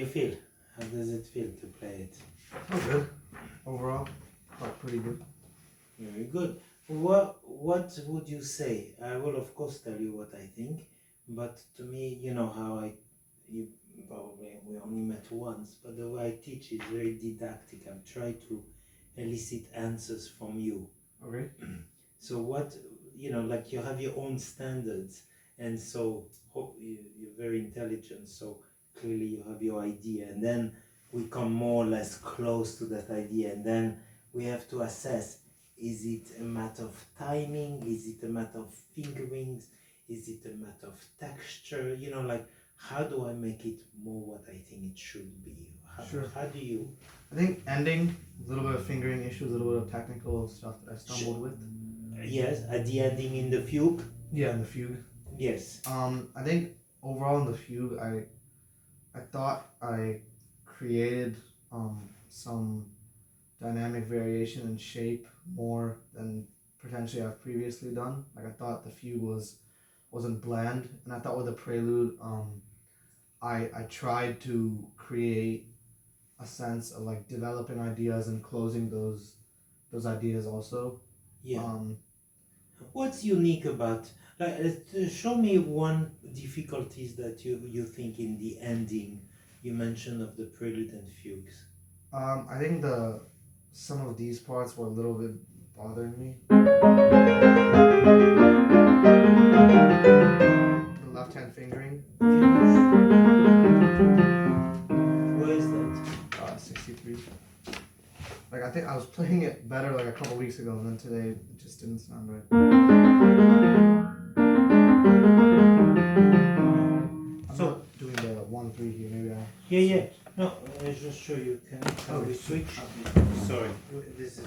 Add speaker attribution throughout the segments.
Speaker 1: you feel? How does it feel to play it?
Speaker 2: Oh, good. Overall, felt pretty good.
Speaker 1: Very good. What would you say? I will of course tell you what I think, but to me, you know how you probably we only met once, but the way I teach is very didactic. I try to elicit answers from you.
Speaker 2: Okay.
Speaker 1: So what, like you have your own standards, and so you're very intelligent. So clearly you have your idea, and then we come more or less close to that idea, and then we have to assess: is it a matter of timing? Is it a matter of fingerings? Is it a matter of texture? Like, how do I make it more what I think it should be?
Speaker 2: Sure.
Speaker 1: How do you?
Speaker 2: I think ending, a little bit of fingering issues, a little bit of technical stuff that I stumbled with.
Speaker 1: Yes, at the ending in the fugue.
Speaker 2: Yeah, in the fugue.
Speaker 1: Yes.
Speaker 2: I think overall in the fugue, I thought I created some dynamic variation in shape more than potentially I've previously done. Like I thought the fugue wasn't bland, and I thought with the prelude, I tried to create a sense of like developing ideas and closing those ideas also.
Speaker 1: Yeah. What's unique about, like, show me one difficulties that you think in the ending you mentioned of the prelude and fugues?
Speaker 2: I think some of these parts were a little bit bothering me. The left hand fingering.
Speaker 1: Where is that?
Speaker 2: 63. Like I think I was playing it better like a couple weeks ago, and then today it just didn't sound right. I'm
Speaker 1: So
Speaker 2: not doing the 1-3 here. Maybe I.
Speaker 1: yeah. No, I'll just show you. Can we switch? Sorry, this is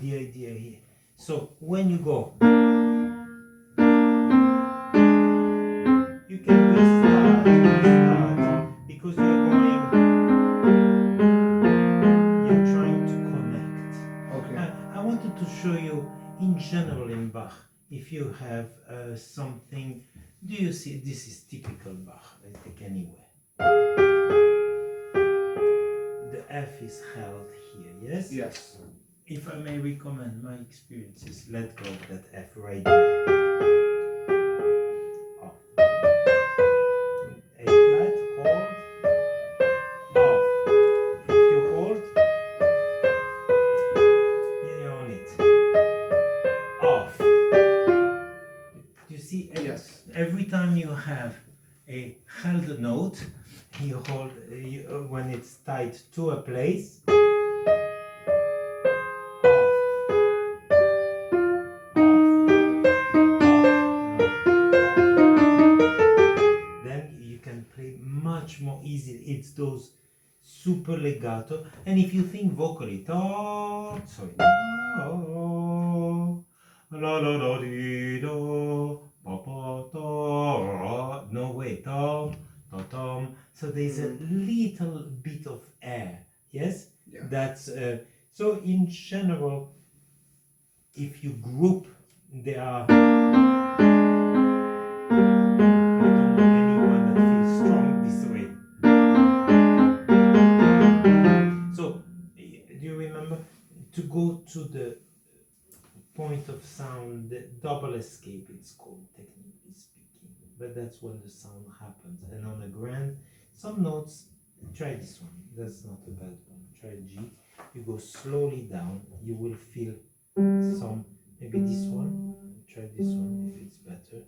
Speaker 1: the idea here. So when you go, you can restart because you're trying to connect.
Speaker 2: Okay.
Speaker 1: I wanted to show you in general in Bach, if you have something. Do you see? This is typical Bach. I take anywhere. The F is held here, yes?
Speaker 2: Yes.
Speaker 1: If I may recommend my experiences, let go of that F right there. Off. A flat, hold, off. If you hold, you own it. Off. You see,
Speaker 2: Yes.
Speaker 1: every time you have a held note, you hold when it's tied to a place. Then you can play much more easily. It's those super legato, and if you think vocally, no way, so there's a little bit of air, yes?
Speaker 2: Yeah.
Speaker 1: That's so in general, if you group, there are, I don't know anyone that feels strong this way. So do you remember to go to the point of sound, the double escape it's called, technically speaking, but that's when the sound happens. And on a grand, some notes, try this one, that's not a bad one, try G, you go slowly down, you will feel some, maybe this one, try this one if it's better.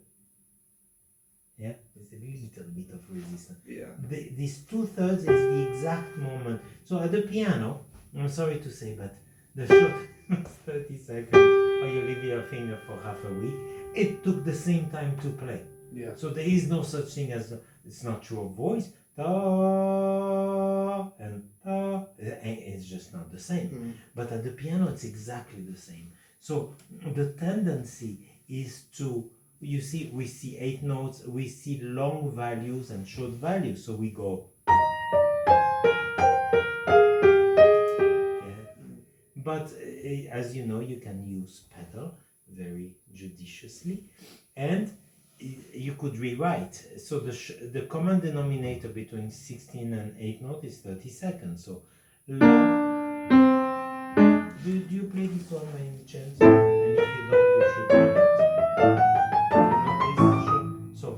Speaker 1: Yeah, there's a little bit of resistance.
Speaker 2: Yeah.
Speaker 1: This 2/3 is the exact moment. So at the piano, I'm sorry to say, but the shot was 30 seconds, or you leave your finger for half a week. It took the same time to play.
Speaker 2: Yeah.
Speaker 1: So there is no such thing as, it's not true of voice, da and da, it's just not the same.
Speaker 2: Mm-hmm.
Speaker 1: But at the piano, it's exactly the same. So the tendency is to, you see, we see 8 notes, we see long values and short values. So we go. Yeah. But as you know, you can use pedal very judiciously. And you could rewrite. So the common denominator between 16 and 8 note is 30 seconds. So long. Do you play this one by any chance? And if you don't, you should learn it. So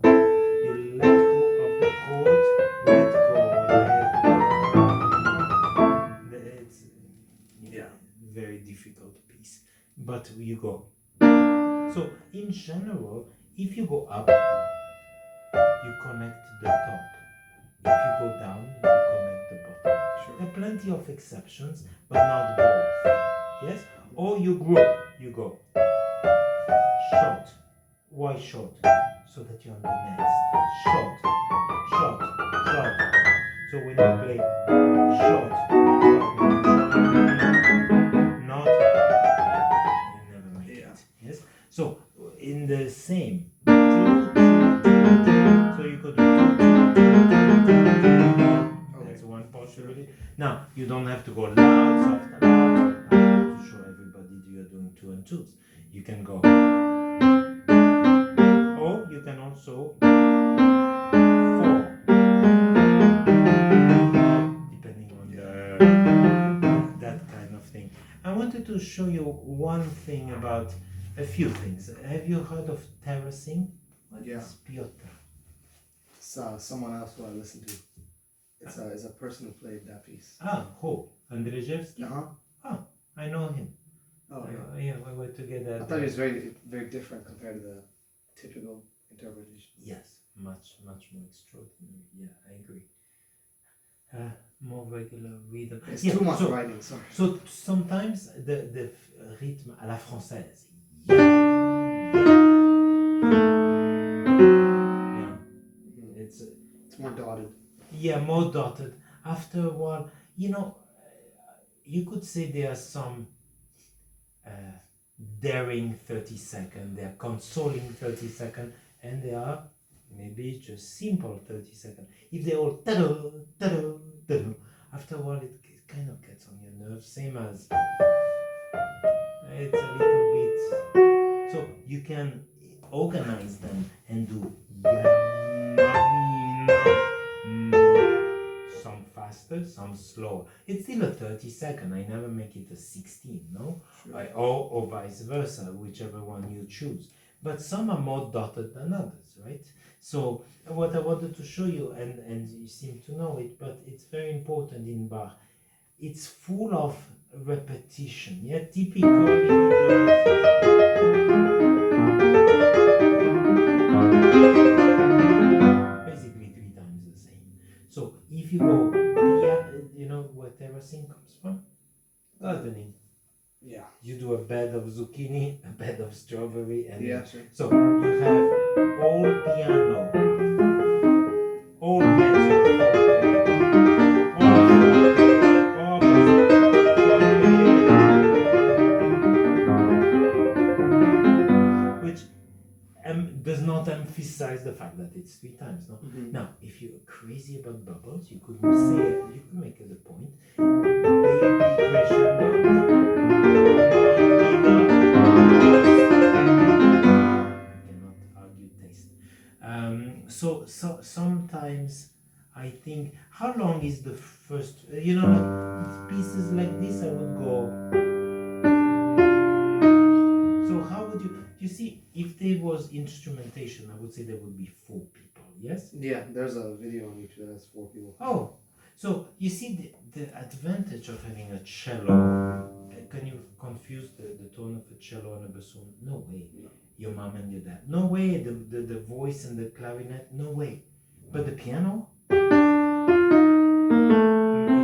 Speaker 1: you let go of the chord, let go. It's very difficult piece, but you go. So in general, if you go up, you connect the top. If you go down, you connect the bottom.
Speaker 2: Sure.
Speaker 1: There are plenty of exceptions, but not both. Yes? Or you group, you go short. Why short? So that you're on the next. Short, short, short. So when you play short, not, you never make it. Yes? So in the same, so you could do that's one possibility. Now you don't have to go loud, soft, loud, to show everybody you're doing 2 and 2s. You can go, or you can also 4, depending on that kind of thing. I wanted to show you one thing about a few things. Have you heard of terracing? What is Piotr?
Speaker 2: It's someone else who I listen to. It's a person who played that piece.
Speaker 1: Who? Andrzejewski?
Speaker 2: Uh-huh.
Speaker 1: I know him.
Speaker 2: Oh,
Speaker 1: yeah, we were together.
Speaker 2: I thought he was very, very different compared to the typical interpretation.
Speaker 1: Yes, much more extraordinary. Yeah, I agree. More regular rhythm.
Speaker 2: It's too much
Speaker 1: so,
Speaker 2: writing, sorry.
Speaker 1: So sometimes the rythme à la française.
Speaker 2: It's more dotted.
Speaker 1: Yeah, more dotted. After a while, you could say there are some daring 30 seconds, they are consoling 30 seconds, and they are maybe just simple 30 seconds. If they're all ta-do, ta-do, ta-do, after a while it kind of gets on your nerves, same as it's a little bit. So you can organize them and do some faster, some slower. It's still a 30 second. I never make it a 16, no?
Speaker 2: Sure.
Speaker 1: Or vice versa, whichever one you choose. But some are more dotted than others, right? So what I wanted to show you, and you seem to know it, but it's very important in Bach, it's full of repetition. Yeah, typically basically 3 times the same. So if you go, you know where terracing comes from? Gardening.
Speaker 2: Yeah.
Speaker 1: You do a bed of zucchini, a bed of strawberry, and
Speaker 2: Sure.
Speaker 1: so you have all piano, all mezzo which does not emphasize the fact that it's 3 times. No.
Speaker 2: Mm-hmm.
Speaker 1: Now, if you're crazy about bubbles, you could make it a point. Baby crescendo. So sometimes I think, how long is the first? Pieces like this, I would go. So how would you see? If there was instrumentation, I would say there would be 4 people. Yes.
Speaker 2: Yeah, there's a video on YouTube that has 4 people.
Speaker 1: Oh, so you see the advantage of having a cello. Can you confuse the tone of a cello and a bassoon? No way.
Speaker 2: No.
Speaker 1: Your mom and your dad. No way. The voice and the clarinet. No way. But the piano. If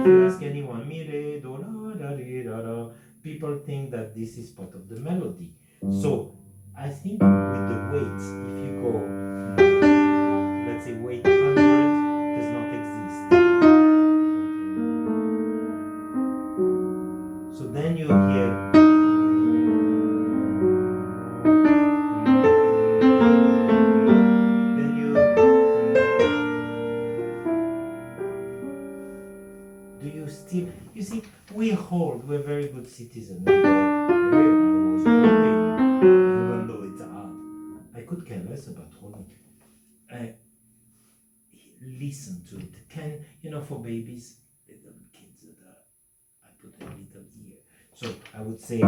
Speaker 1: you ask anyone, mi re do la da di da da, people think that this is part of the melody. So I think with the weights, if you go, let's say weight 100 does not exist. So then you hear. You see, we're very good citizens. We go, hey, I was hoping, even though it's hard. I could care less about holding. Listen to it. For babies, little kids that I put a little ear. So I would say.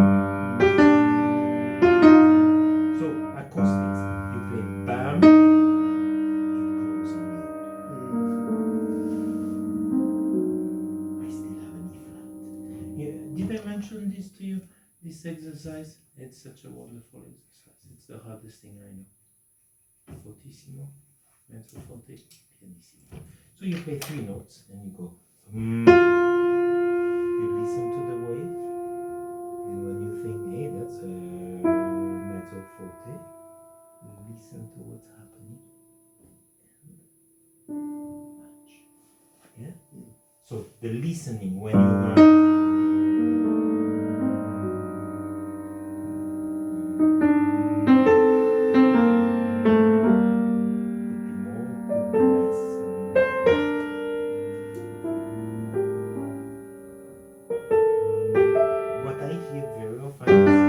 Speaker 1: So acoustics, you play bam, it grows on you. I still have an E flat. Yeah, did I mention this to you? This exercise? It's such a wonderful exercise. It's the hardest thing I know. Fortissimo, mezzo forte, pianissimo. So you play 3 notes and you go. You listen to the wave, and when you think, hey, that's a mezzo forte, you listen to what's happening and match. Yeah? So the listening when you are. What I hear very often is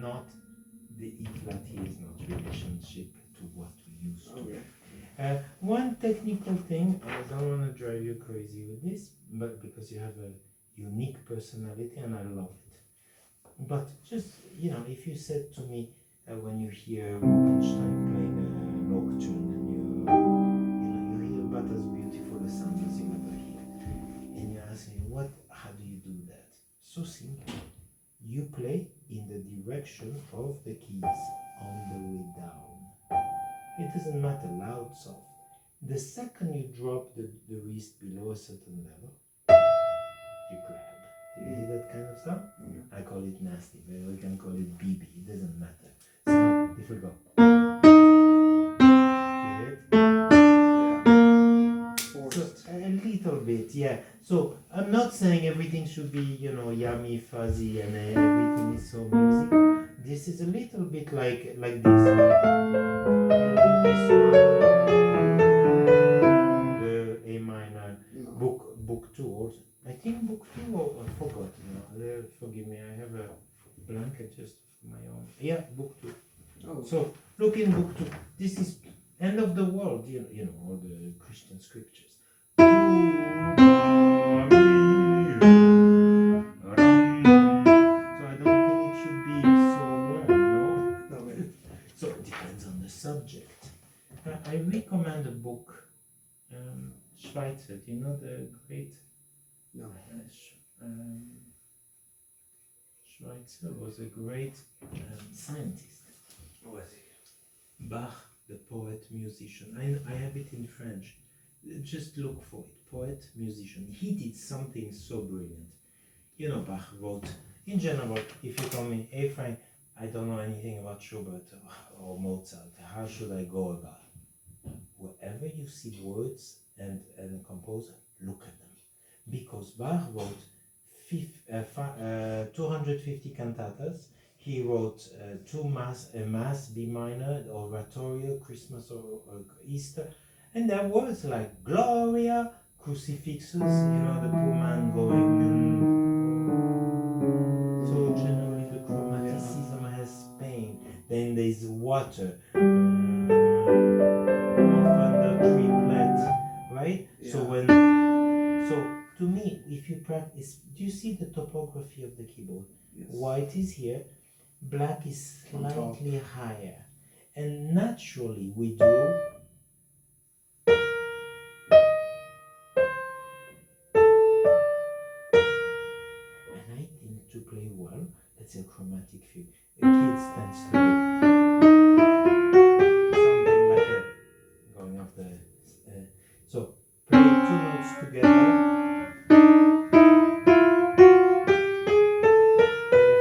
Speaker 1: not the E flat here is not relationship to what we used to. One technical thing, I don't want to drive you crazy with this, but because you have a unique personality and I love it. But just, if you said to me when you hear Rubinstein playing a nocturne and you hear about as beautiful a sound as you ever hear, and you ask me, how do you do that? So simple. You play in the direction of the keys on the way down. It doesn't matter, loud, soft. The second you drop the wrist below a certain level, you grab. Do you hear that kind of sound? I call it nasty, but we can call it BB, it doesn't matter. So if we go. You hear it? So, a little bit, yeah. So I'm not saying everything should be, yummy, fuzzy, and everything is so musical. This is a little bit like this. The A minor, book 2 also. I think book 2, I forgot. Forgive me, I have a blanket just for my own. Yeah, book 2. Oh. So look in book 2. This is end of the world, all the Christian scriptures. So I don't think it should be so warm, no? So it depends on the subject. I recommend a book, Schweitzer. Do you know the great? No. Schweitzer was a great scientist. Was he? Bach, the poet, musician. I have it in French. Just look for it. Poet, musician. He did something so brilliant. Bach wrote, in general, if you tell me, hey Frank, I don't know anything about Schubert or Mozart, how should I go about it? Wherever you see words and a composer, look at them. Because Bach wrote 250 cantatas. He wrote a Mass, B minor, Oratorio, Christmas or Easter. And there was like Gloria, crucifixes, the poor man going. So generally the chromaticism has pain. Then there's water. Often the triplet, right? Yeah. So to me, if you practice, do you see the topography of the keyboard? Yes. White is here, black is slightly higher. And naturally we do. To play well, let's say a chromatic view. A kid stands to something like a going off the. So play 2 notes together.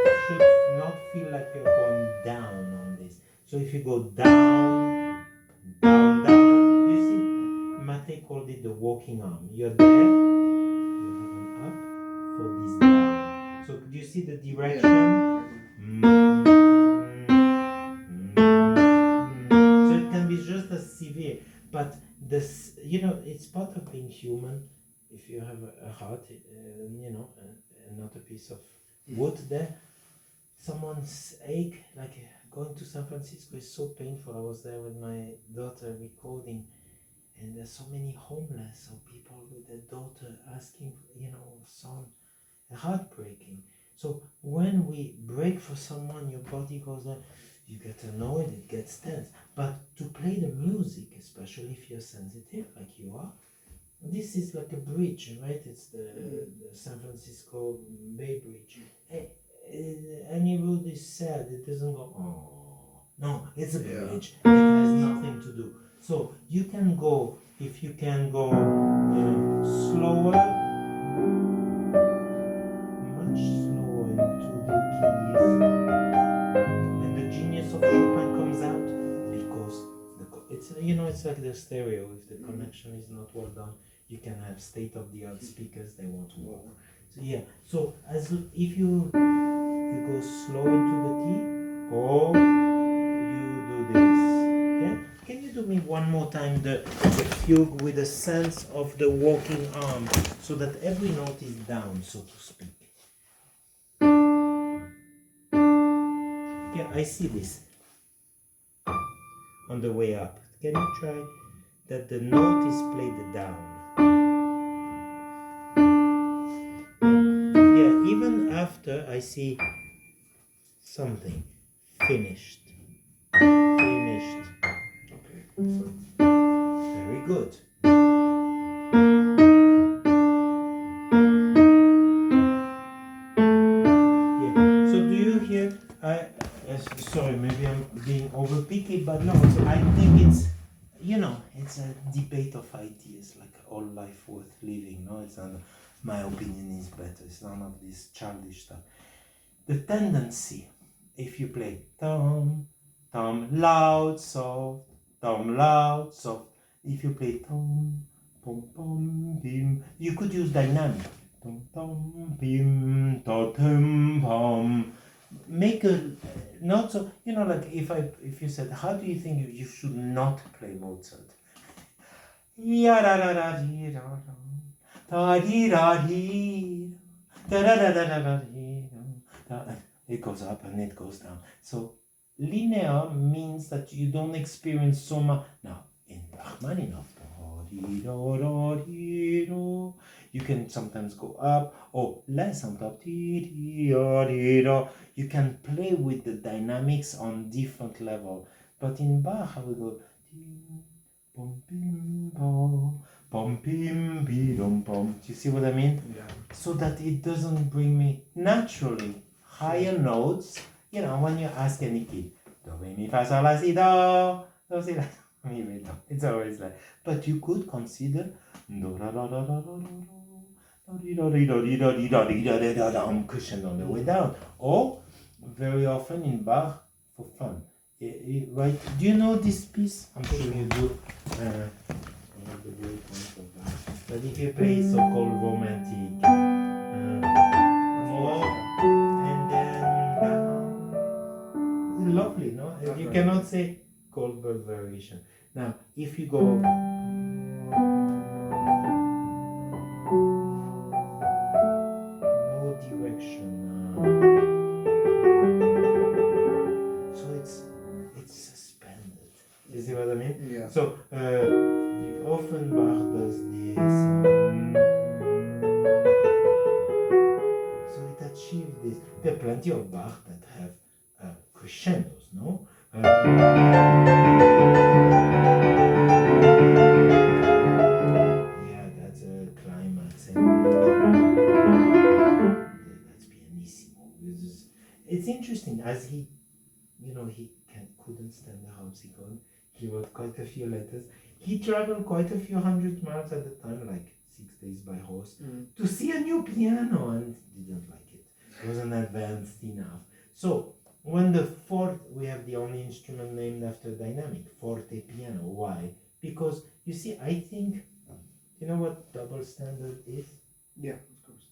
Speaker 1: You should not feel like you're going down on this. So if you go down, down, down, you see, Mate called it the walking arm. You're there, you have an up for this down. So do you see the direction? So it can be just as severe, but this, it's part of being human. If you have a heart, not a piece of wood there. Someone's ache, like going to San Francisco is so painful. I was there with my daughter recording, and there's so many homeless or people with their daughter asking, son, heartbreaking. So when we break for someone, your body goes there, you get annoyed, it gets tense. But to play the music, especially if you're sensitive, like you are, this is like a bridge, right? It's the San Francisco Bay Bridge. Any road is sad, it doesn't go, oh. No, it's a bridge. It has nothing to do. So you can go, if you can go slower, much slower into the keys, and the genius of Chopin comes out because it's like the stereo. If the connection is not well done, you can have state-of-the-art speakers, they won't work. So so as if you go slow into the key, or you do this. Can you do me one more time the fugue with a sense of the walking arm, so that every note is down, so to speak? Yeah, I see this on the way up. Can you try that the note is played down? Yeah, even after I see something finished.
Speaker 2: Okay.
Speaker 1: Very good. Yeah. So do you hear? Sorry, maybe I'm being over picky, but no. I think it's a debate of ideas, like all life worth living. No, it's not. My opinion is better. It's none of this childish stuff. The tendency, if you play tom, tom, loud, soft, tom, loud, soft. If you play tom, pom, pom, bim, you could use dynamic. Tom, tom, bim, tom, pom. Make a not so, like if you said, how do you think you should not play Mozart? Ya da da da dee da da dee da dee da da da da da dee da. It goes up and it goes down. So linear means that you don't experience so much. Now in Rachmaninoff, you can sometimes go up or less on top. You can play with the dynamics on different level. But in Bach, I will go pom pim pom pim pom pom. Do you see what I mean?
Speaker 2: Yeah.
Speaker 1: So that it doesn't bring me naturally higher notes. When you ask any kid, do re mi fa sol la si do, do si la mi re do. It's always like. But you could consider do da da da da da da cushion on the way down, or very often in Bach for fun. Right? Do you know this piece? I'm sure you do. But if you play so-called romantic, more, and then lovely, no? You cannot say Goldberg variation. Now, if you go. So it's suspended. You see what I mean?
Speaker 2: Yeah.
Speaker 1: So Offenbach does this. So it achieved this. There are plenty of Bach that have crescendos, no? Yeah, that's a climax. That's pianissimo. It's interesting, as he couldn't stand the harpsichord. He wrote quite a few letters. He traveled quite a few hundred miles at the time, like 6 days by horse, to see a new piano, and didn't like it. It wasn't advanced enough. So when the forte, we have the only instrument named after dynamic, forte piano. Why? Because you see, I think, you know what double standard is?
Speaker 2: Yeah, of course.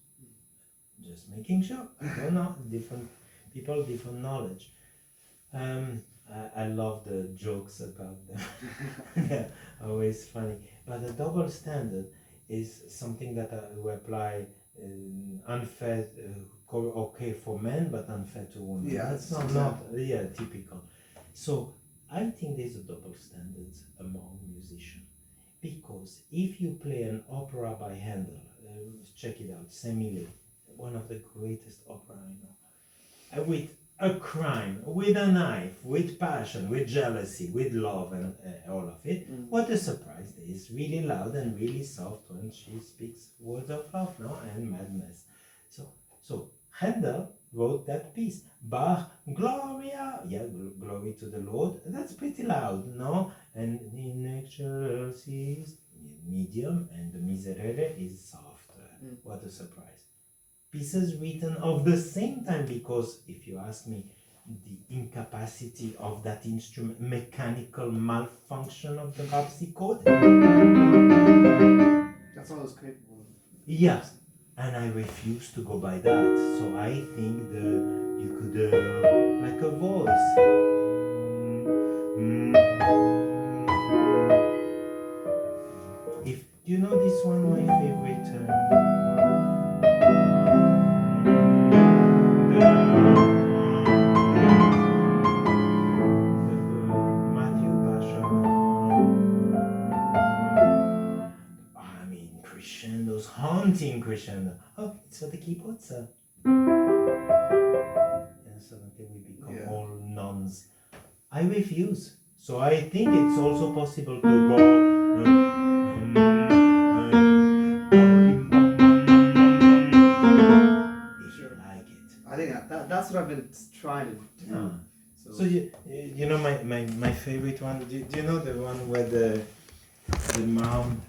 Speaker 1: Just making sure. People know, different people, different knowledge. I love the jokes about them. They're always funny. But the double standard is something that we apply unfair, okay for men, but unfair to women.
Speaker 2: Yeah,
Speaker 1: That's
Speaker 2: it's
Speaker 1: not typical. So I think there's a double standard among musicians. Because if you play an opera by Handel, check it out, Semele, one of the greatest opera I know, with a crime, with a knife, with passion, with jealousy, with love, and all of it. What a surprise! It's really loud and really soft when she speaks words of love, no, and madness. So Handel wrote that piece. Bach, Gloria, glory to the Lord. That's pretty loud, no? And in excelsis, medium, and the Miserere is soft. What a surprise. Pieces written of the same time, because if you ask me, the incapacity of that instrument, mechanical malfunction of the harpsichord.
Speaker 2: That's all it's capable of.
Speaker 1: Yeah, and I refuse to go by that. So I think you could like a voice. If you know this one, my favorite. Matthew Pasha. I mean, crescendos, haunting crescendo. Oh, it's for the keyboard, sir. And suddenly we become all nuns. I refuse. So I think it's also possible to go. If you like it.
Speaker 2: I think that's what I've been trying to do.
Speaker 1: Yeah. So you know my favorite one. Do you know the one where the mom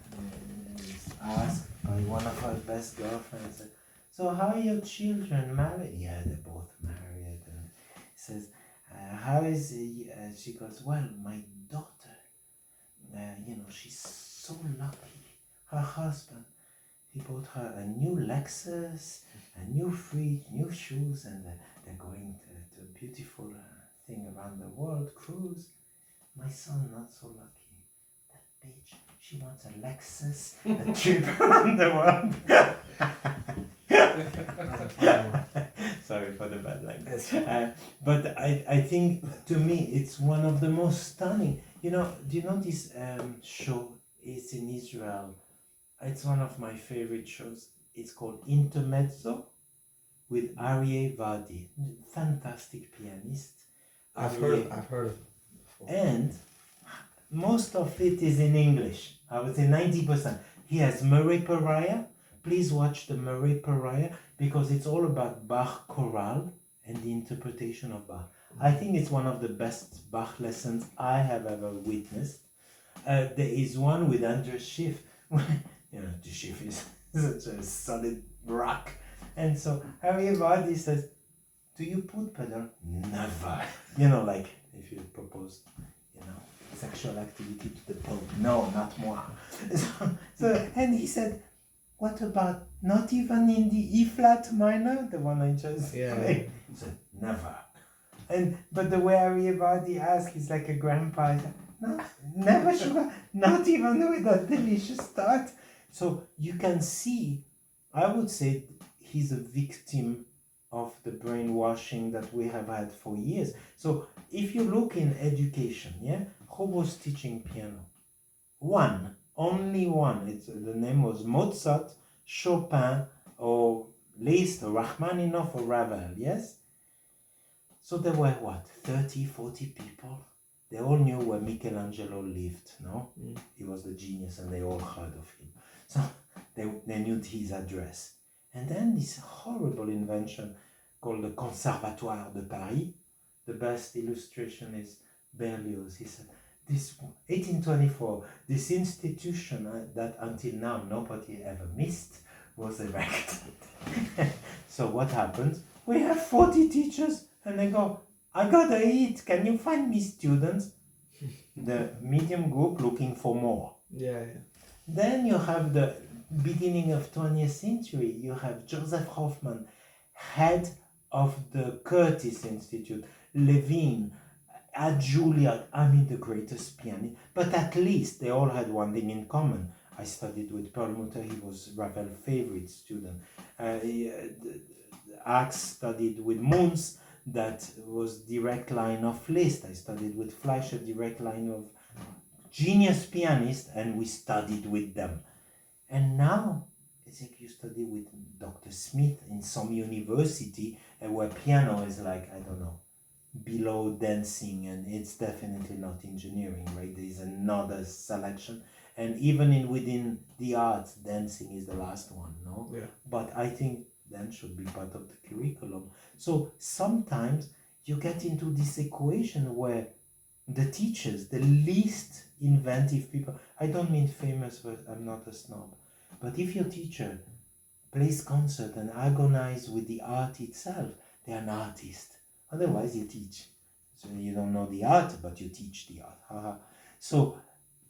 Speaker 1: is asked by one of her best girlfriends, so how are your children married? Yeah, they're both married. And says, how is he? She goes, well, my daughter, she's so lucky. Her husband, he bought her a new Lexus, a new fridge, new shoes, and they're going to a beautiful thing around the world cruise. My son, not so lucky. That bitch, she wants a Lexus, a trip around the world. Sorry for the bad language. But I think, to me, it's one of the most stunning. Do you know this show? It's in Israel. It's one of my favorite shows. It's called Intermezzo with Aryeh Vardi. Fantastic pianist.
Speaker 2: I've heard of it before.
Speaker 1: And most of it is in English. I would say 90%. He has Murray Pariah. Please watch the Murray Pariah, because it's all about Bach chorale and the interpretation of Bach. I think it's one of the best Bach lessons I have ever witnessed. There is one with Andreas Schiff. The Schiff is such a solid rock. And so Aryeh Vardi says, do you put pedal? Never. Like if you propose, sexual activity to the Pope. No, not moi. And he said, what about not even in the E flat minor, the one I just played? He said, never. But the way Aryeh Vardi asks, he's like a grandpa. No, never sure. Not even with a delicious start. So you can see, I would say he's a victim of the brainwashing that we have had for years. So if you look in education, who was teaching piano? One, only one. The name was Mozart, Chopin, or Liszt, or Rachmaninoff, or Ravel, yes? So there were 30, 40 people. They all knew where Michelangelo lived, no? He was the genius, and they all heard of him. So they knew his address. And then this horrible invention called the Conservatoire de Paris. The best illustration is Berlioz. He said, this 1824, this institution that until now nobody ever missed was erected. So what happens? We have 40 teachers, and they go, I gotta eat, can you find me students? The medium group looking for more.
Speaker 2: Yeah.
Speaker 1: Then you have the beginning of 20th century. You have Joseph Hoffman, head of the Curtis Institute, Levine, at Juilliard, the greatest pianist. But at least they all had one thing in common. I studied with Perlmutter. He was Ravel's favorite student. Axe studied with Mons. That was direct line of Liszt. I studied with Fleischer, direct line of genius pianist, and we studied with them. And now it's like you study with Dr. Smith in some university, and where piano is like, I don't know, below dancing, and it's definitely not engineering, right? There is another selection, and even within the arts, dancing is the last one, no?
Speaker 2: Yeah.
Speaker 1: But I think dance should be part of the curriculum. So sometimes you get into this equation where the teachers, the least inventive people, I don't mean famous, but I'm not a snob, but if your teacher plays concert and agonize with the art itself, they're an artist. Otherwise you teach. So you don't know the art, but you teach the art. So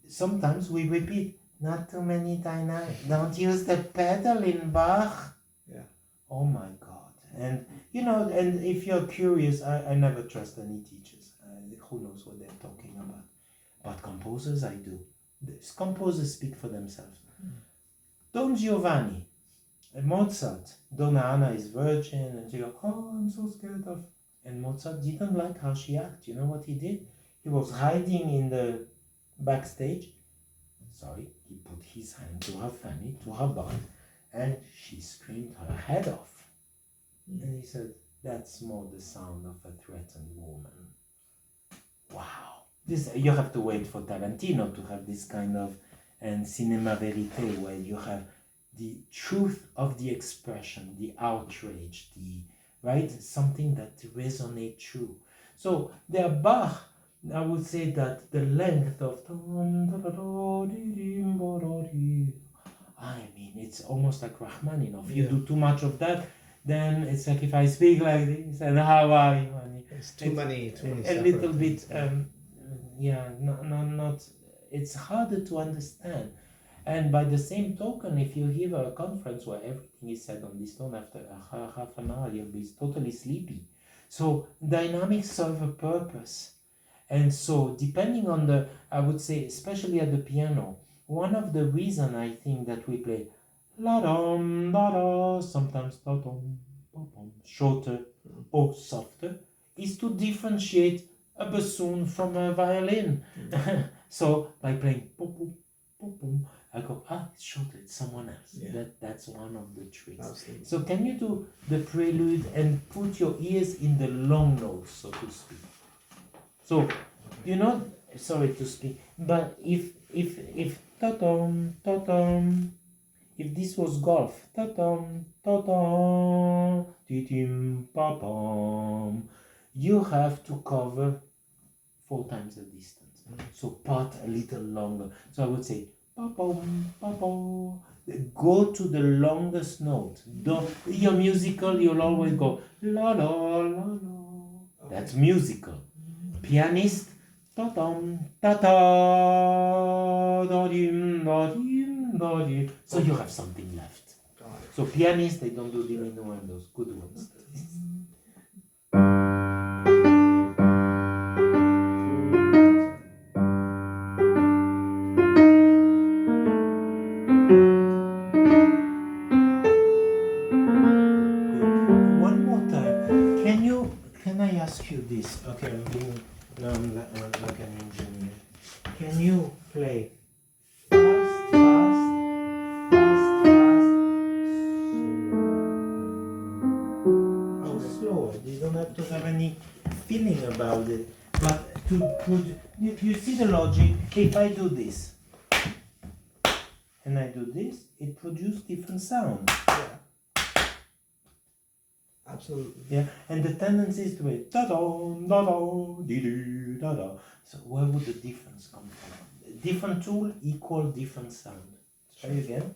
Speaker 1: sometimes we repeat, not too many dynamics, don't use the pedal in Bach.
Speaker 2: Yeah.
Speaker 1: Oh my God. And and if you're curious, I never trust any teachers. Who knows what they're talking about. But composers, I do. Composers speak for themselves. Don Giovanni, Mozart, Donna Anna is virgin, and she goes, oh, I'm so scared of. And Mozart didn't like how she acted. You know what he did? He was hiding in the backstage. He put his hand to her fanny, to her butt, and she screamed her head off. And he said, that's more the sound of a threatened woman. Wow. You have to wait for Tarantino to have this kind of, and cinema verite, where you have the truth of the expression, the outrage, something that resonates true. So the Bach, I would say that the length of, it's almost like Rachmaninoff. You do too much of that, then it's like if I speak like this, and how are you?
Speaker 2: It's too many.
Speaker 1: A little bit, not. It's harder to understand. And by the same token, if you hear a conference where everything is said on this tone, after half an hour, you'll be totally sleepy. So dynamics serve a purpose. And so depending on I would say, especially at the piano, one of the reasons I think that we play la-dum, la-da, sometimes da-dum, shorter or softer, is to differentiate a bassoon from a violin. So by playing boom, boom, boom, boom, I go, it's shorter, it's someone else.
Speaker 2: Yeah.
Speaker 1: That's one of the tricks.
Speaker 2: Absolutely.
Speaker 1: So can you do the prelude and put your ears in the long notes, so to speak? So, sorry to speak, but if ta-dum, ta-dum, if this was golf, ta-dum, ta-dum, ti-tim, pa-pum, you have to cover 4 times the distance. So part a little longer. So I would say, pa-pum, pa-pum. Go to the longest note. You're musical, you'll always go la-la, la-la. That's musical. Pianist, ta-dum, ta-ta, da-dim, da-dim, da-dim. So you have something left. So pianists, they don't do diminuendos, good ones. One more time. Can I ask you this? Okay, I'm like an engineer. Can you play fast, fast, slow? Slower. You don't have to have any feeling about it. But you see the logic. If I do this and I do this, it produces different sounds.
Speaker 2: Yeah. Absolutely.
Speaker 1: Yeah, and the tendency is to be da-da, da-da, dee-dee, da-da. So where would the difference come from? Different tool equal different sound. Try again.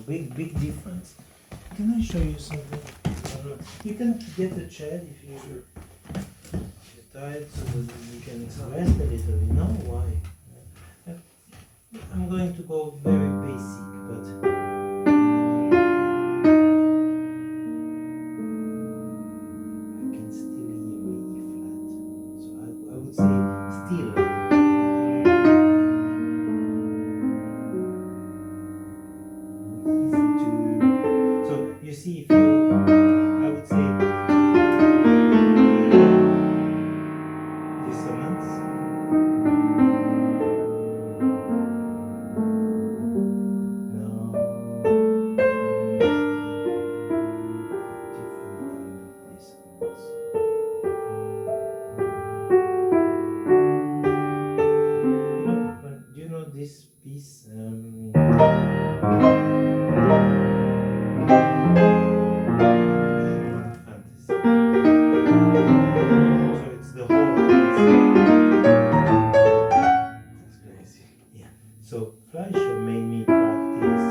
Speaker 1: big difference. Can I show you something? You can get a chair if you're tired, so that you can rest a little bit. No, why? I'm going to go very basic, but I can still hear my E flat. So I would say still. Easy to. So you see, if you, I would say dissonance. No. Different kind of dissonance. Do you know this piece? Schumann Fantasy. So it's the whole piece. That's crazy. Yeah. So Fleischer made me practice.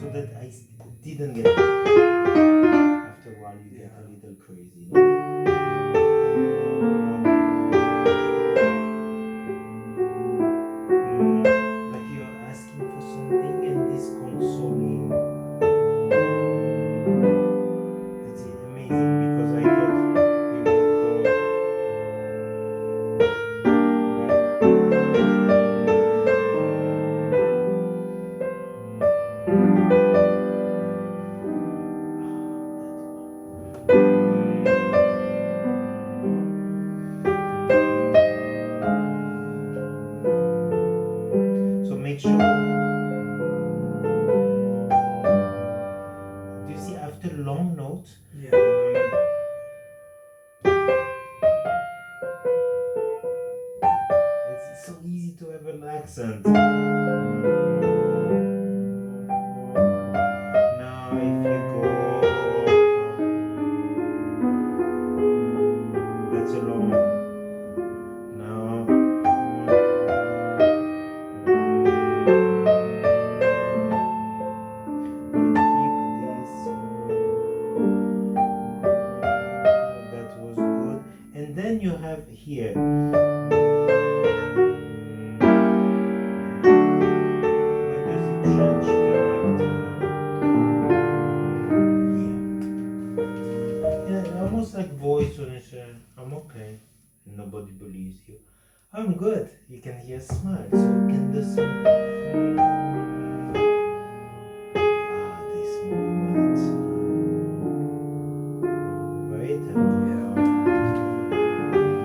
Speaker 1: So that I didn't get. After a while, you get a little crazy. No? Like you're asking for something and this consoling. It's amazing because I thought he would go. So make sure. Do you see after long note?
Speaker 2: Yeah.
Speaker 1: It's so easy to have an accent. Now if you go, that's a long. Now. That was good. And then you have here. When does it change character? Yeah, almost like voice when you say, I'm okay. And nobody believes you. I'm good. You can hear smile. So can this. This moment. Right?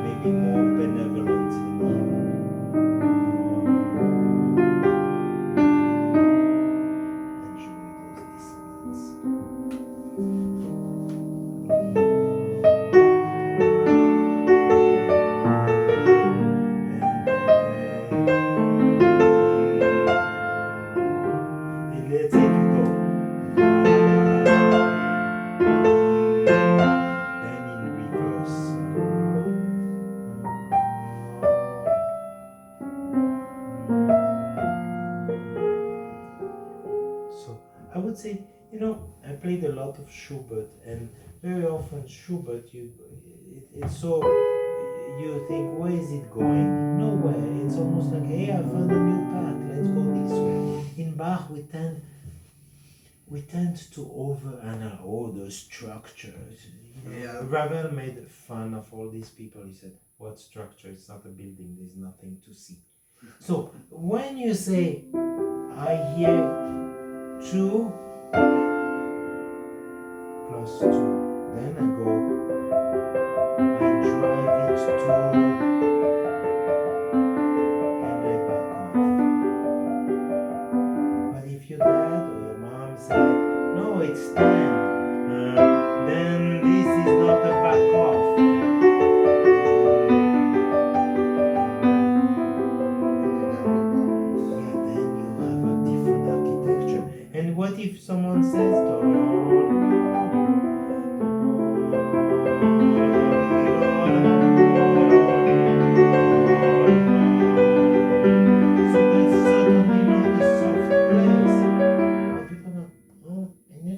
Speaker 1: Maybe more benevolent in here. Enjoy those dissonance. And let's say if you go. Then in reverse. So I would say, I played a lot of Schubert, and very often Schubert, it's so, you think, where is it going? Nowhere. It's almost like, hey, I found a new path. Let's go this way. In Bach, we tend to overanalyze all the structures.
Speaker 2: Yeah.
Speaker 1: Ravel made fun of all these people. He said, "What structure? It's not a building. There's nothing to see." So when you say, "I hear 2 plus 2," then I go, I drive it to, and I back off. But if your dad or your mom said, "No, it's 10," then this is not a back off. Yeah, then you have a different architecture. And what if someone says,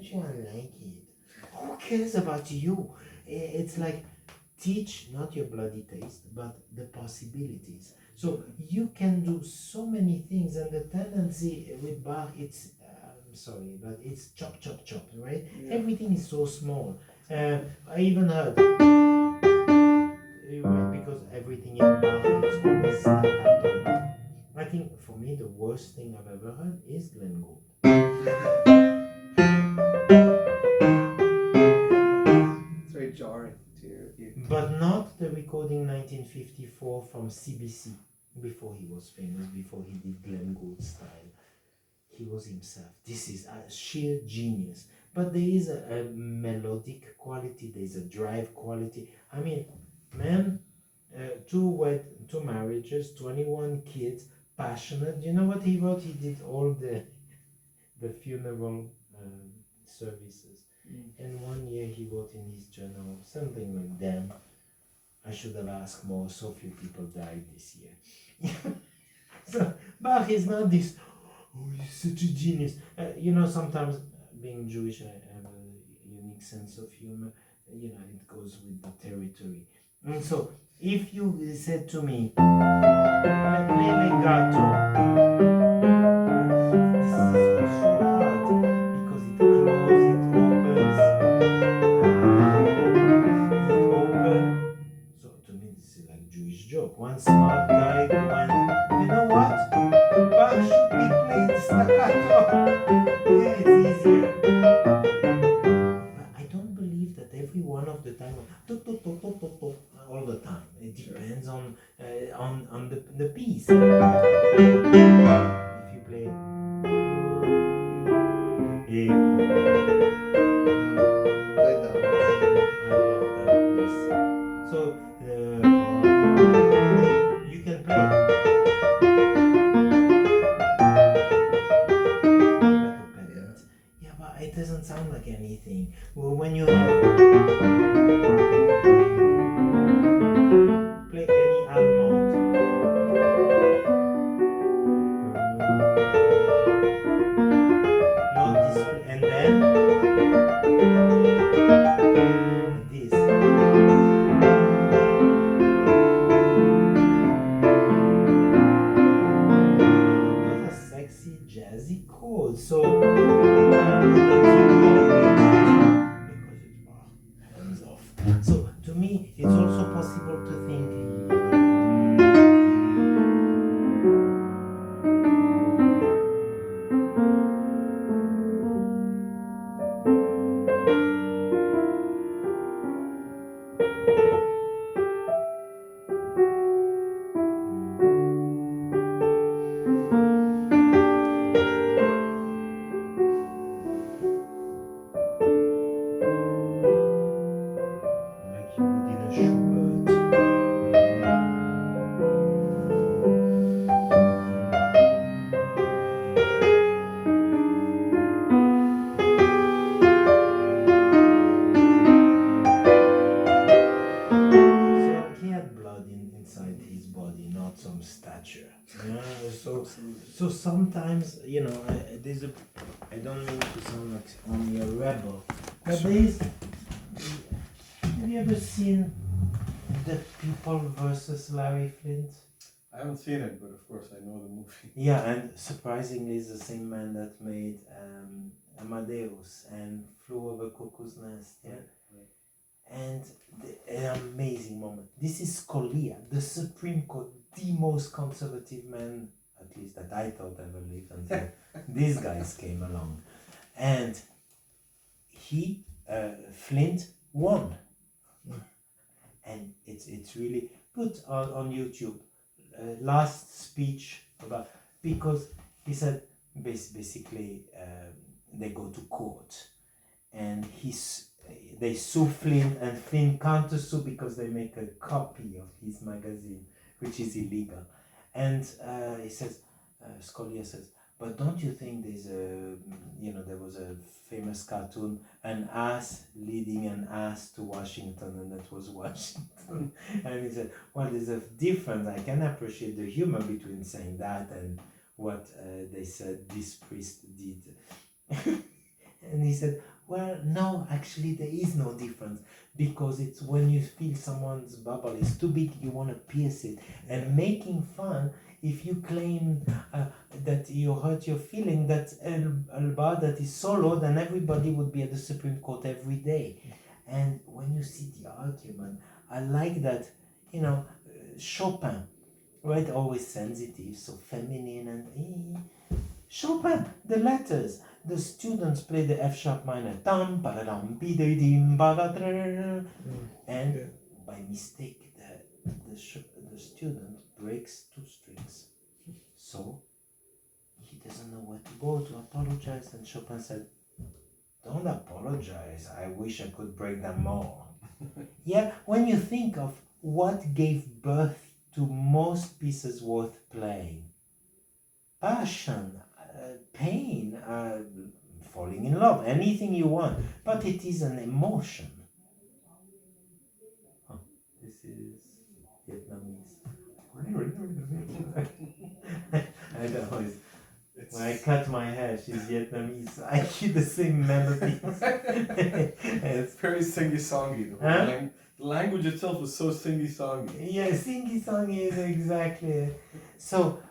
Speaker 1: don't you like it? Who cares about you? It's like teach not your bloody taste, but the possibilities. So you can do so many things, and the tendency with Bach, it's I'm sorry, but it's chop, chop, chop, right?
Speaker 2: Yeah.
Speaker 1: Everything is so small. I even heard because everything in Bach is always staccato. I think for me the worst thing I've ever heard is Glenn Gould.
Speaker 2: It's very jarring to you.
Speaker 1: But not the recording 1954 from CBC, before he was famous, before he did Glenn Gould style. He was himself. This is a sheer genius. But there is a melodic quality, there is a drive quality. I mean, man, two marriages, 21 kids, passionate. You know what he wrote? He did all the funeral services. And one year he wrote in his journal something like, damn, I should have asked more, so few people died this year. So Bach is not this, oh, he's such a genius. You know, sometimes being Jewish, I have a unique sense of humor. You know, it goes with the territory. And so, if you said to me, play legato, this is so hard because it closes, it opens. So to me, this is like Jewish joke. One smart guy went, you know what? Bach should be played staccato. Yeah, it's easier. But I don't believe that every one of the time, all the time. It depends on the piece. If you play,
Speaker 2: Played that one.
Speaker 1: I love that piece. So you can play like a pedant. Yeah, but it doesn't sound like anything. Well, when you have play any almond. Not this, and then this. Those are sexy, jazzy chords. So because it's Bach, hands off. So to me, it's also possible to think. Like you would in a Schubert. So he had blood inside his body, not some stature. Yeah, so sometimes, you know, I don't mean to sound like only a rebel, but there is. Have you ever seen The People versus Larry Flint?
Speaker 3: I haven't seen it, but of course I know the movie.
Speaker 1: Yeah, and surprisingly, it's the same man that made Amadeus and Flew Over Cuckoo's Nest. Yeah, and an amazing moment. This is Scalia, the Supreme Court, the most conservative man, at least that I thought ever lived until these guys came along, and he Flint won, and it's really put on YouTube. Last speech about, because he said basically they go to court and they sue Flynn and Flynn counter sue because they make a copy of his magazine, which is illegal. And he says, Scalia says, but don't you think there was a famous cartoon, an ass leading an ass to Washington, and that was Washington. And he said, well, there's a difference. I can appreciate the humor between saying that and what they said this priest did. And he said, well, no, actually there is no difference, because it's when you feel someone's bubble is too big, you want to pierce it. And making fun, if you claim that you hurt your feeling, that's a bar that is so low, then everybody would be at the Supreme Court every day. And when you see the argument, I like that, Chopin, right, always sensitive, so feminine, and Chopin, the letters. The students play the F sharp minor, tam ba-da-dum, bi-da-dim, ba-da-da-da-da. And
Speaker 2: Yeah.
Speaker 1: by mistake, the student breaks 2 strings. So he doesn't know where to go to apologize. And Chopin said, don't apologize. I wish I could break them more. Yeah, when you think of what gave birth to most pieces worth playing, passion, pain, falling in love, anything you want, but it is an emotion. Oh, this is Vietnamese. I don't know. When I cut my hair, she's Vietnamese. I hear the same melodies.
Speaker 3: It's very singy-songy.
Speaker 1: Huh?
Speaker 3: The language itself is so singy-songy.
Speaker 1: Yeah, singy song is exactly it. So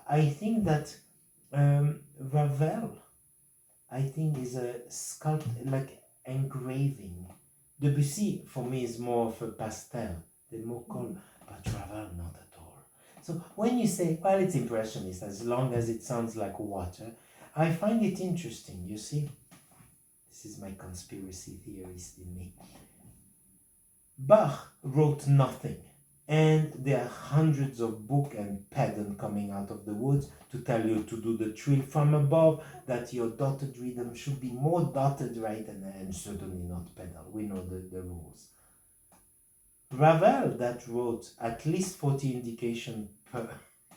Speaker 1: I think that Ravel, I think, is a sculpt, like engraving. Debussy for me is more of a pastel, the more color, but Ravel not at all. So when you say, well, it's impressionist, as long as it sounds like water, I find it interesting. You see, this is my conspiracy theorist in me. Bach wrote nothing, and there are hundreds of books and pedants coming out of the woods to tell you to do the trill from above, that your dotted rhythm should be more dotted, right, and certainly not pedal. We know the rules. Ravel, that wrote at least 40 indications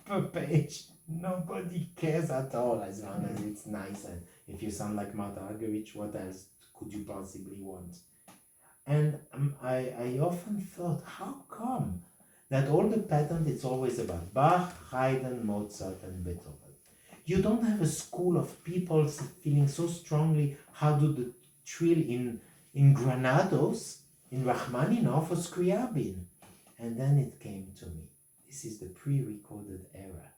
Speaker 1: per page, nobody cares at all, as long as it's nice, and if you sound like Martha Argerich, what else could you possibly want? And I often thought, how come that all the pattern, it's always about Bach, Haydn, Mozart, and Beethoven? You don't have a school of people feeling so strongly how do the trill in Granados, in Rachmaninoff, or Scriabin. And then it came to me. This is the pre-recorded era.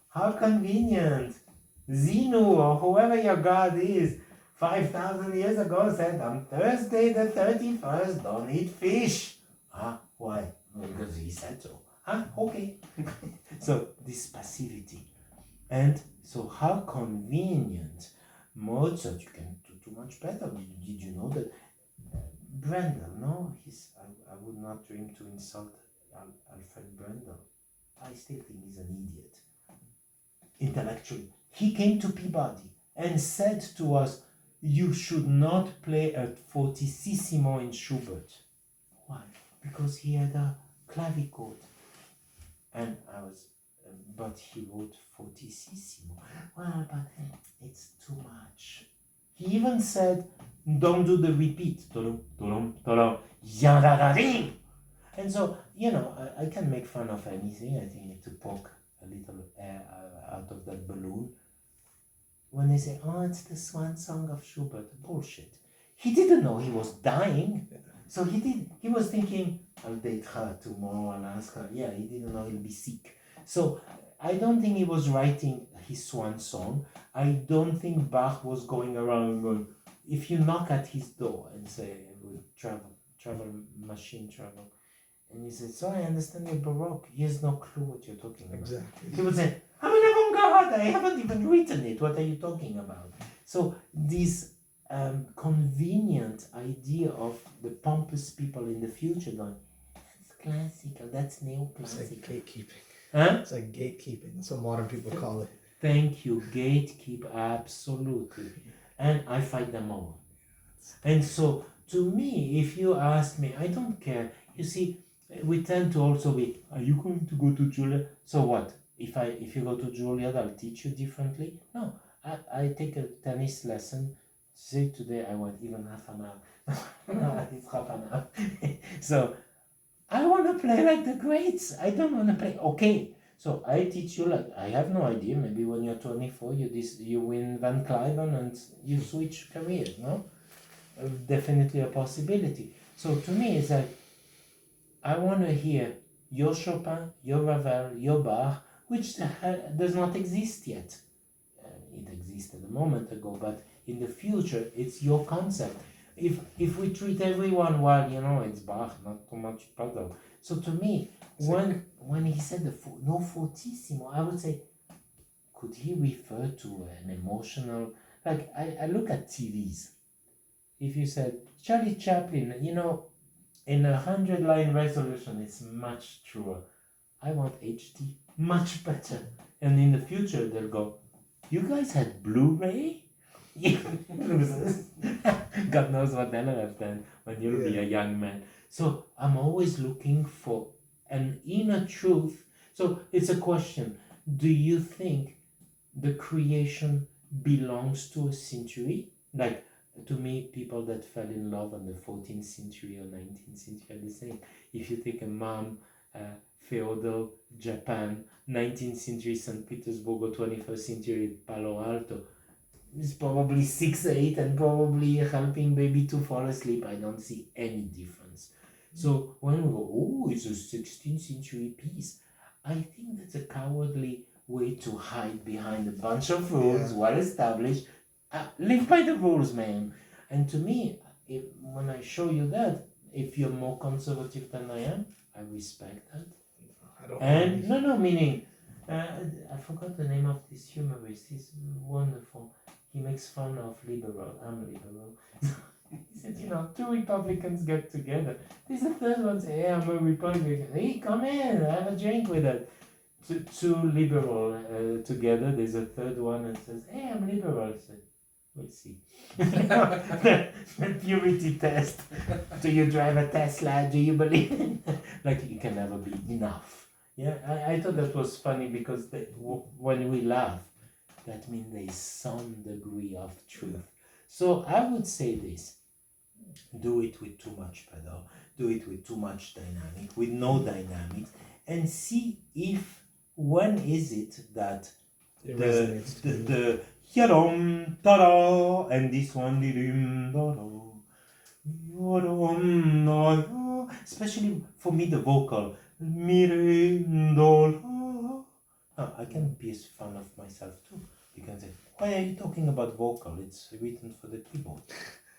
Speaker 1: How convenient! Zenu, or whoever your god is, 5,000 years ago said, on Thursday the 31st, don't eat fish. Why? Because he said so. Okay. So this passivity. And so how convenient. Mozart, you can do too much better. Did you know that Brendel, no, I would not dream to insult Alfred Brendel. I still think he's an idiot. Intellectually. He came to Peabody and said to us, you should not play at fortissimo in Schubert. Why? Because he had a clavichord. And but he wrote fortissimo. Well, but it's too much. He even said, don't do the repeat. And so, I can make fun of anything. I think to poke a little air out of that balloon. When they say, it's the swan song of Schubert, bullshit. He didn't know he was dying. So he was thinking, I'll date her tomorrow and ask her. Yeah, he didn't know he'll be sick. So I don't think he was writing his swan song. I don't think Bach was going around and going, if you knock at his door and say, travel machine travel, and you say, so I understand you're Baroque. He has no clue what you're talking about.
Speaker 2: Exactly.
Speaker 1: He would say, I'm an avant-garde, I haven't even written it, what are you talking about? So this convenient idea of the pompous people in the future going, that's classical, that's
Speaker 2: It's like
Speaker 1: neoclassical.
Speaker 2: gatekeeping.
Speaker 1: Huh?
Speaker 2: It's like gatekeeping. That's what modern people call it.
Speaker 1: Thank you, gatekeep, absolutely. And I fight them all. And so, to me, if you ask me, I don't care. You see, we tend to also be, are you going to go to Juilliard? So what? If you go to Juilliard, I'll teach you differently? No, I take a tennis lesson. Say today I want even half an hour. No, it's half an hour. So, I want to play like the greats. I don't want to play. Okay, So I teach you, like, I have no idea, maybe when you're 24, you win Van Cliburn and you switch careers, no? Definitely a possibility. So to me, it's like, I want to hear your Chopin, your Ravel, your Bach, which does not exist yet. It existed a moment ago, but in the future, it's your concept. If we treat everyone well, it's Bach, not too much puzzle. So to me, when he said no fortissimo, I would say, could he refer to an emotional? Like I look at TVs. If you said Charlie Chaplin, in 100-line resolution, it's much truer. I want HD, much better. And in the future, they'll go, you guys had Blu-ray? Losers. God knows what they'll have done when you'll be a young man. So I'm always looking for an inner truth. So it's a question. Do you think the creation belongs to a century? Like, to me, people that fell in love in the 14th century or 19th century are the same. If you take a mom, feudal Japan, 19th century St. Petersburg, or 21st century Palo Alto, it's probably 6'8" and probably helping baby to fall asleep. I don't see any difference. So when we go, oh, it's a 16th century piece, I think that's a cowardly way to hide behind a bunch of rules, well established. Live by the rules, man. And to me, when I show you that, if you're more conservative than I am, I respect that.
Speaker 2: I don't.
Speaker 1: And no, meaning, I forgot the name of this humorist. He's wonderful. He makes fun of liberal. I'm liberal. He said, two Republicans get together. There's a third one say, hey, I'm a Republican. Hey, come in, have a drink with us. Two liberal together. There's a third one that says, hey, I'm liberal. I said, we'll see. The purity test. Do you drive a Tesla? Do you believe in? Like, you can never be enough. Yeah, I thought that was funny because when we laugh, that means there is some degree of truth. So I would say this. Do it with too much pedal. Do it with too much dynamic, with no dynamics, and see when is it that
Speaker 2: It resonates.
Speaker 1: the yadom tada and this one didim tada yadom tada, especially for me the vocal mirindola. I can piece fun of myself too. You can say, why are you talking about vocal? It's written for the keyboard.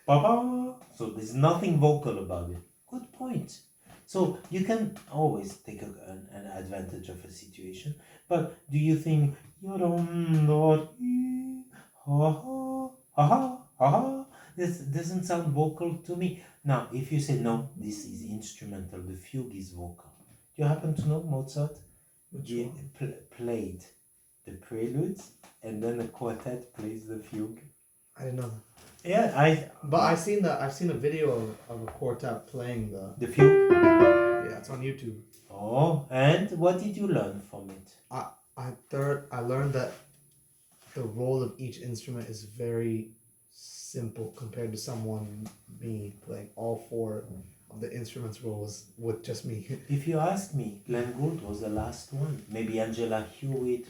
Speaker 1: Ba-ba. So there's nothing vocal about it. Good point. So you can always take an advantage of a situation, but do you think this doesn't sound vocal to me? Now, if you say no, this is instrumental, the fugue is vocal. Do you happen to know Mozart? He played the preludes, and then the quartet plays the fugue.
Speaker 2: I didn't know that.
Speaker 1: Yeah,
Speaker 2: I've seen a video of a quartet playing
Speaker 1: the fugue.
Speaker 2: Yeah, it's on YouTube.
Speaker 1: Oh, and what did you learn from it?
Speaker 2: I learned that the role of each instrument is very simple compared to me playing all four of the instruments roles with just me.
Speaker 1: If you ask me, Glenn Gould was the last one. Maybe Angela Hewitt,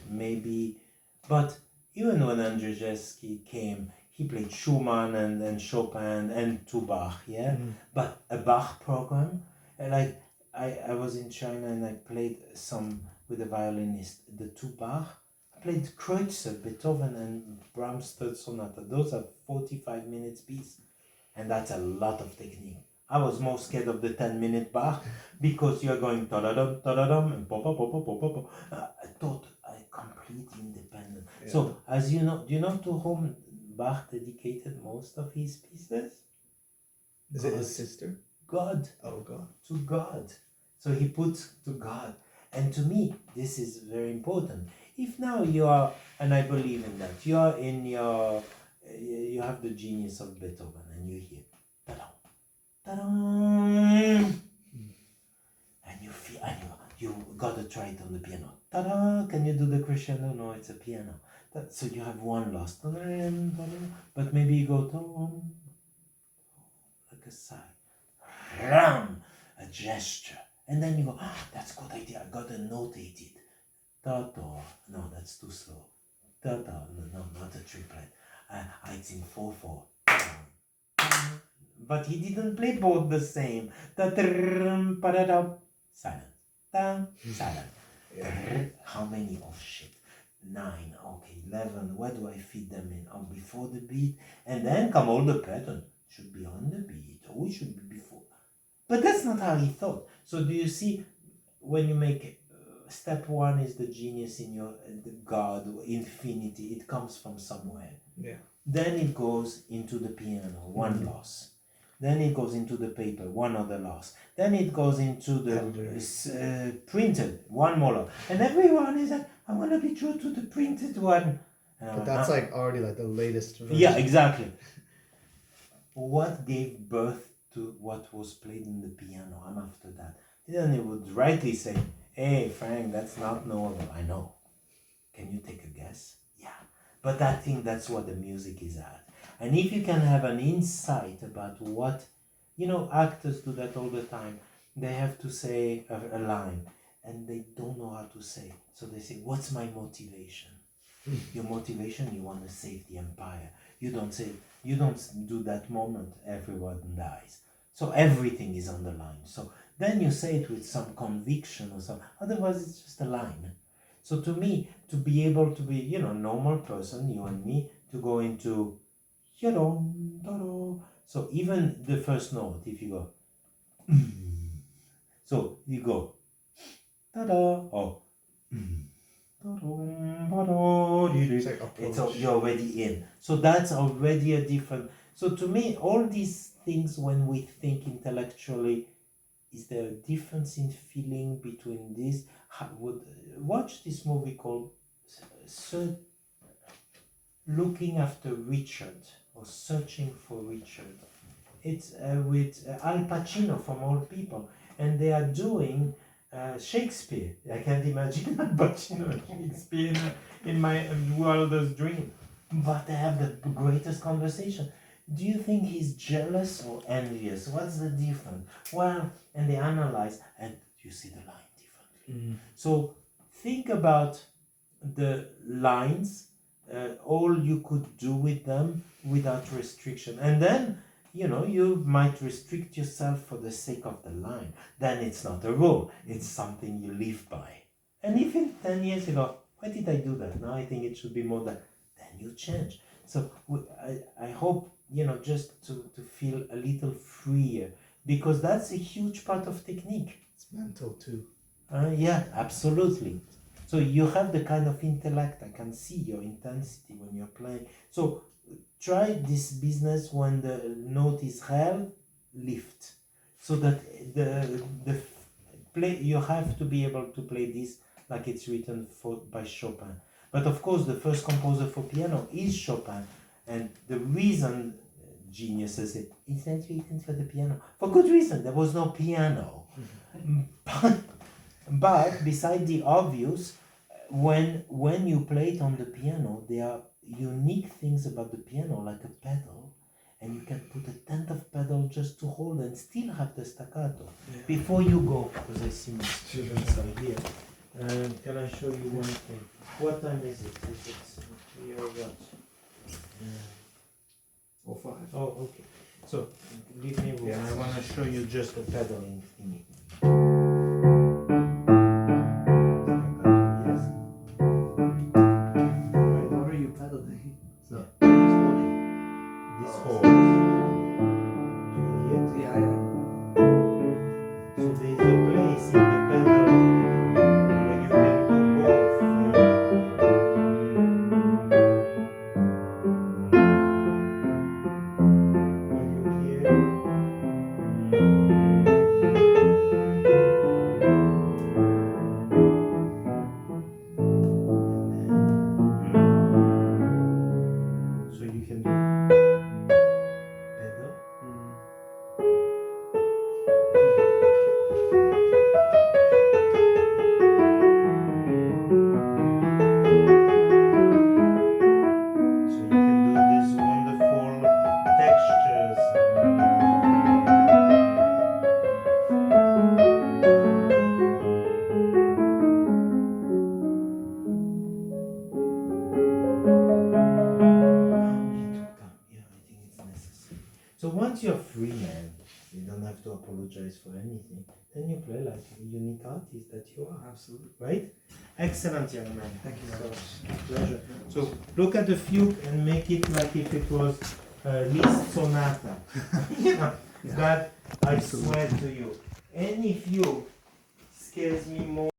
Speaker 1: but even when Andrzejewski came, he played Schumann and then Chopin and two Bach, yeah? Mm-hmm. But a Bach program, like I was in China and I played some with a violinist, the two Bach. I played Kreutzer, Beethoven and Brahms' Third Sonata. Those are 45 minutes piece, and that's a lot of technique. I was more scared of the 10-minute Bach because you're going ta-da-dum, ta-da-dum, and pop. I thought I complete independent. Yeah. So, as you know, do you know to whom Bach dedicated most of his pieces?
Speaker 2: Is it his sister?
Speaker 1: God.
Speaker 2: Oh, God.
Speaker 1: To God. So he puts to God. And to me, this is very important. If now you are, and I believe in that, you are you have the genius of Beethoven and you hear, ta-da, ta-da, and you feel, and you gotta try it on the piano. Ta-da, can you do the crescendo? No, it's a piano. So you have one lost, but maybe you go like a sigh, a gesture, and then you go, that's a good idea, I gotta notate it. Da-da. No, that's too slow. Da-da. No, not a triplet. I think 4/4. But he didn't play both the same. Da-drum, pa-da-da. Silent. Da, silent. How many? Oh shit. 9, okay, 11. Where do I fit them in? Oh, before the beat, and then come all the pattern. Should be on the beat, or it should be before. But that's not how he thought. So do you see, when you make step 1 is the genius in your the God, infinity. It comes from somewhere.
Speaker 2: Yeah.
Speaker 1: Then it goes into the piano, one loss. Then it goes into the paper, one other loss. Then it goes into the printed, one more loss. And everyone is like, I want to be true to the printed one.
Speaker 2: But that's like already like the latest version.
Speaker 1: Yeah, exactly. What gave birth to what was played in the piano? And after that, then he would rightly say, hey, Frank, that's not knowable. I know. Can you take a guess? Yeah. But I think that's what the music is at. And if you can have an insight about what, actors do that all the time. They have to say a line and they don't know how to say. So they say, what's my motivation? Your motivation, you want to save the empire. You don't do that moment, everyone dies. So everything is on the line. So then you say it with some conviction or something. Otherwise, it's just a line. So to me, to be able to be, normal person, you and me, to go into, so even the first note, if you go, so you go, or, you're already in. So that's already a different. So to me, all these things, when we think intellectually, is there a difference in feeling between this? Watch this movie called Looking After Richard, or Searching for Richard. It's with Al Pacino from all people, and they are doing Shakespeare. I can't imagine Al Pacino and Shakespeare in my wildest dream. But they have the greatest conversation. Do you think he's jealous or envious? What's the difference? Well, and they analyze, and you see the line differently. So think about the lines, all you could do with them without restriction. And then, you might restrict yourself for the sake of the line. Then it's not a rule. It's something you live by. And if in 10 years you go, why did I do that? Now I think it should be more that. Then you change. So I hope, just to feel a little freer, because that's a huge part of technique.
Speaker 2: It's mental too.
Speaker 1: Yeah, absolutely. So you have the kind of intellect. I can see your intensity when you're playing. So try this business when the note is held, lift. So that the play, you have to be able to play this like it's written by Chopin. But of course, the first composer for piano is Chopin. And the reason geniuses say it's not written for the piano, for good reason, there was no piano. But beside the obvious, when you play it on the piano, there are unique things about the piano, like a pedal, and you can put a tenth of pedal just to hold and still have the staccato. Yeah. Before you go, because I see my students are here, can I show you one thing? What time is it? Is it 3 or what?
Speaker 2: 05.
Speaker 1: Oh, okay. So, give me one. I want to show you just the pedaling thing.
Speaker 2: What are you pedaling? So,
Speaker 1: This holds. Do you hear it?
Speaker 2: yeah.
Speaker 1: So there's a place in the pedal where you can do both. When you hear. So you can do pedal. So you can do these wonderful textures. once you're free, man, you don't have to apologize for anything. Then you play like a unique artist that you are,
Speaker 2: Absolutely.
Speaker 1: right? Excellent, young man.
Speaker 2: Thank you very much.
Speaker 1: Pleasure. So look at the fugue and make it like if it was Liszt sonata. You know, that I swear to you, any fugue scares me more.